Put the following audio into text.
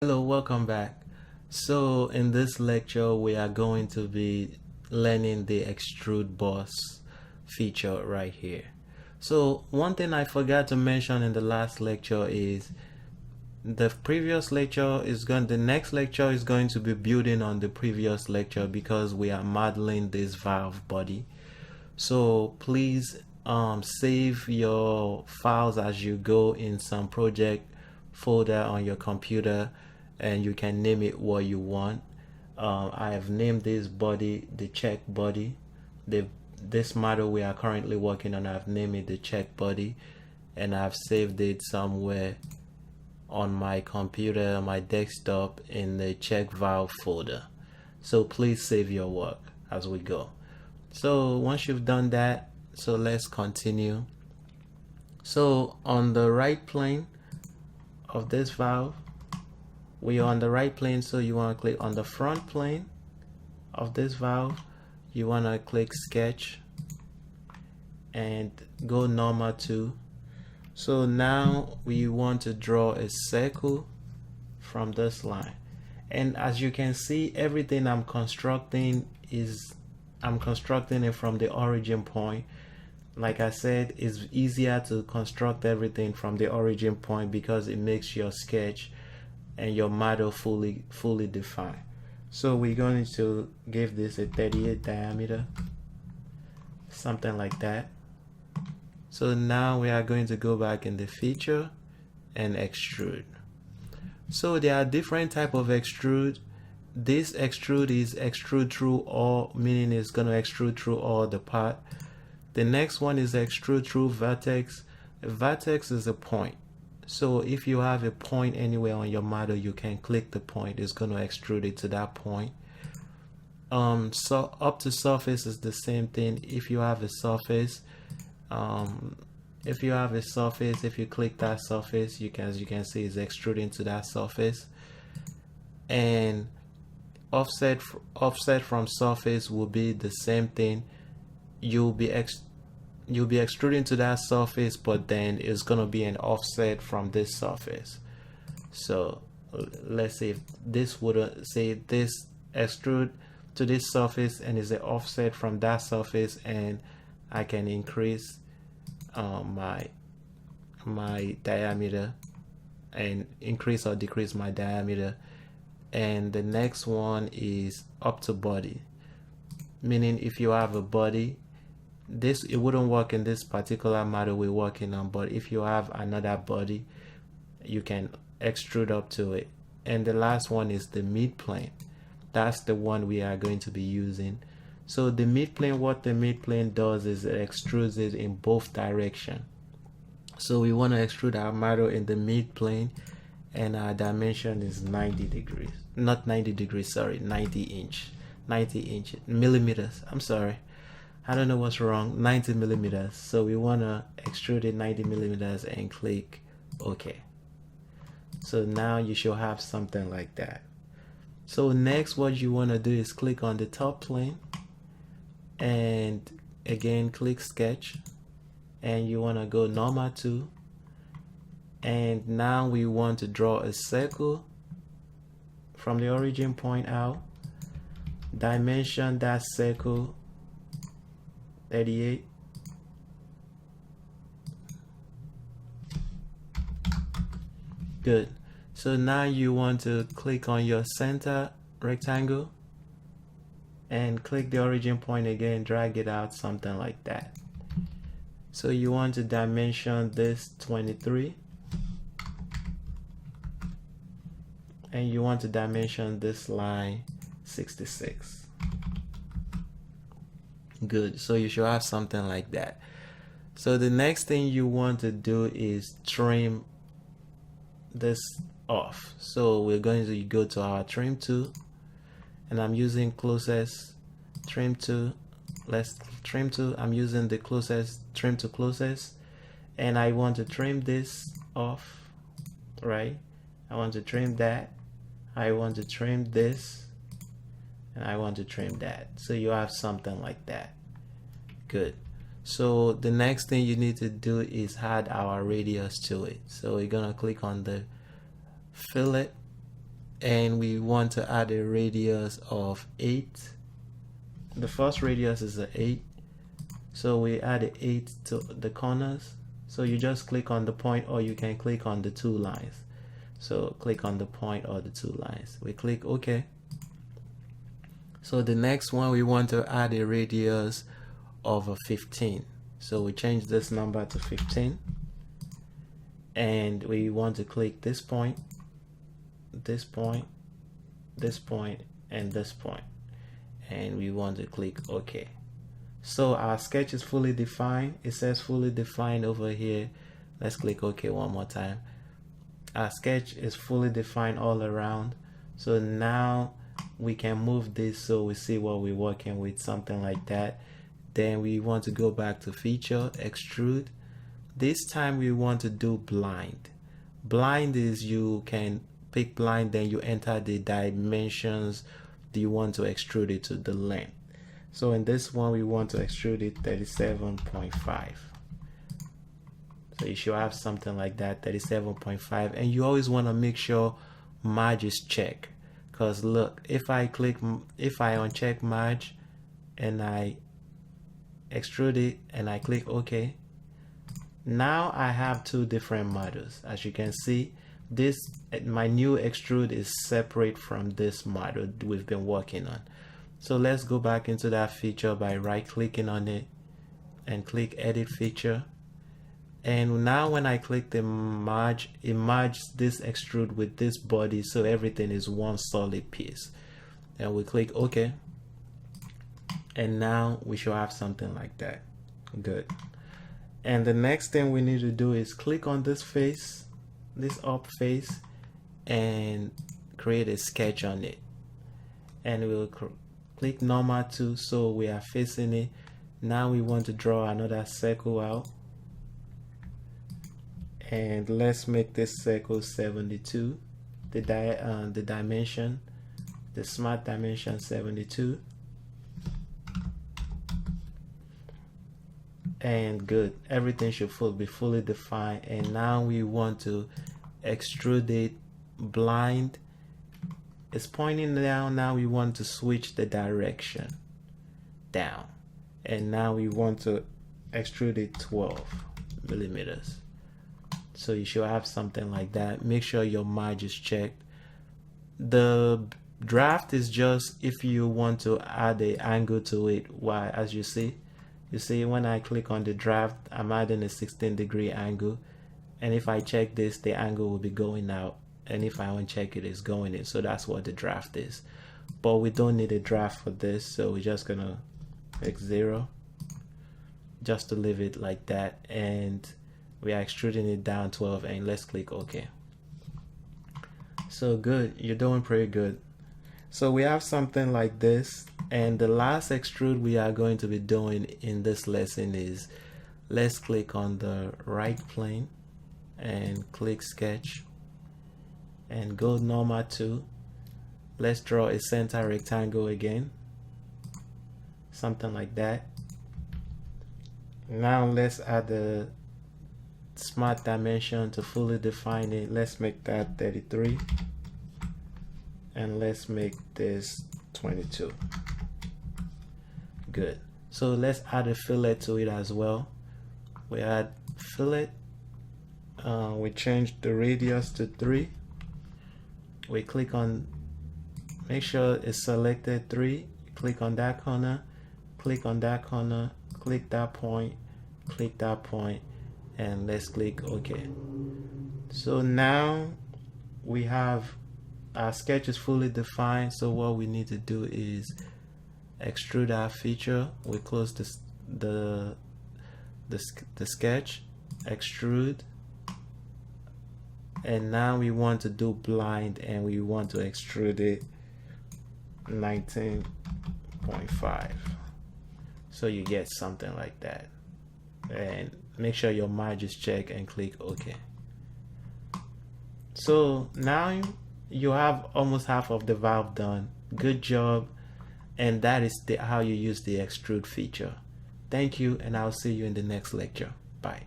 Hello, welcome back. So in this lecture we are going to be learning the extrude boss feature right here. So one thing I forgot to mention in the last lecture is the next lecture is going to be building on the previous lecture because we are modeling this valve body. So please save your files as you go in some project folder on your computer, and you can name it what you want. I have named this body the check body. This model we are currently working on, I've named it the check body, and I've saved it somewhere on my computer, my desktop, in the check valve folder. So please save your work as we go. So once you've done that, so let's continue. So on the right plane of this valve, we are on the right plane, so you want to click on the front plane of this valve. You want to click sketch and go normal 2. So now we want to draw a circle from this line, and as you can see, everything I'm constructing it from the origin point. Like I said, it's easier to construct everything from the origin point because it makes your sketch and your model fully defined. So we're going to give this a 38 diameter, something like that. So now we are going to go back in the feature and extrude. So there are different type of extrude. This extrude is extrude through all, meaning it's going to extrude through all the part. The next one is extrude through vertex. A vertex is a point. So if you have a point anywhere on your model, you can click the point. It's going to extrude it to that point. So up to surface is the same thing. If you have a surface, if you click that surface, as you can see, it's extruding to that surface. And offset from surface will be the same thing. You'll be extruding to that surface, but then it's gonna be an offset from this surface. So let's say if this would say this extrude to this surface and is an offset from that surface, and I can increase my diameter and increase or decrease my diameter. And the next one is up to body, meaning if you have a body, it wouldn't work in this particular model we're working on, but if you have another body, you can extrude up to it. And the last one is the mid plane. That's the one we are going to be using. So the mid plane, what the mid plane does is it extrudes it in both directions. So we want to extrude our model in the mid plane, and our dimension is 90 degrees, not 90 degrees, sorry, 90 millimeters. I'm sorry, I don't know what's wrong. 90 millimeters. So we want to extrude it 90 millimeters and click OK. So now you should have something like that. So next, what you want to do is click on the top plane and again click sketch, and you want to go normal 2. And now we want to draw a circle from the origin point out. Dimension that circle 38. Good. So now you want to click on your center rectangle and click the origin point again, drag it out, something like that. So you want to dimension this 23, and you want to dimension this line 66. Good. So you should have something like that. So the next thing you want to do is trim this off. So we're going to go to our trim tool, and I'm using closest trim tool. Let's trim tool. I'm using the closest trim to closest, and I want to trim this off, right? I want to trim that. I want to trim this, and I want to trim that. So you have something like that. Good. So the next thing you need to do is add our radius to it. So we're gonna click on the fillet and we want to add a radius of 8. The first radius is 8, so we add an 8 to the corners. So you just click on the point, or you can click on the 2 lines. So click on the point or the 2 lines. We click OK. So the next one, we want to add a radius of 15. So we change this number to 15, and we want to click this point, this point, this point, and this point, and we want to click OK. So our sketch is fully defined. It says fully defined over here. Let's click OK one more time. Our sketch is fully defined all around. So now we can move this so we see what we're working with, something like that. Then we want to go back to feature, extrude. This time we want to do blind. Blind is, you can pick blind, then you enter the dimensions do you want to extrude it to, the length. So in this one, we want to extrude it 37.5. So you should have something like that, 37.5. And you always want to make sure merge is checked, because look, if I uncheck merge and I extrude it and I click OK, now I have 2 different models. As you can see, this, my new extrude, is separate from this model we've been working on. So let's go back into that feature by right clicking on it and click edit feature. And now when I click the merge, it merges this extrude with this body, so everything is one solid piece. And we click OK, and now we should have something like that. Good. And the next thing we need to do is click on this face, this up face, and create a sketch on it. And we'll click normal too, so we are facing it. Now we want to draw another circle out, and let's make this circle 72. The dimension, the smart dimension 72. And good, everything should be fully defined. And now we want to extrude it blind. It's pointing down. Now we want to switch the direction down, and now we want to extrude it 12 millimeters. So you should have something like that. Make sure your merge is checked. The draft is just if you want to add an angle to it. Why? As you see when I click on the draft, I'm adding a 16-degree angle, and if I check this, the angle will be going out, and if I uncheck it, it's going in. So that's what the draft is. But we don't need a draft for this, so we're just gonna click 0 just to leave it like that, and we are extruding it down 12, and let's click OK. So good, you're doing pretty good. So we have something like this, and the last extrude we are going to be doing in this lesson is, let's click on the right plane and click sketch and go normal to. Let's draw a center rectangle again, something like that. Now let's add the smart dimension to fully define it. Let's make that 33, and let's make this 22. Good. So let's add a fillet to it as well. We add fillet. We change the radius to 3. We click on, make sure it's selected 3. Click on that corner, click on that corner, click that point, and let's click OK. So now we have our sketch is fully defined. So what we need to do is extrude our feature. We close the sketch, extrude, and now we want to do blind, and we want to extrude it 19.5. So you get something like that, and make sure your merge is checked and click OK. So now you have almost half of the valve done. Good job. And that is how you use the extrude feature. Thank you, and I'll see you in the next lecture. Bye.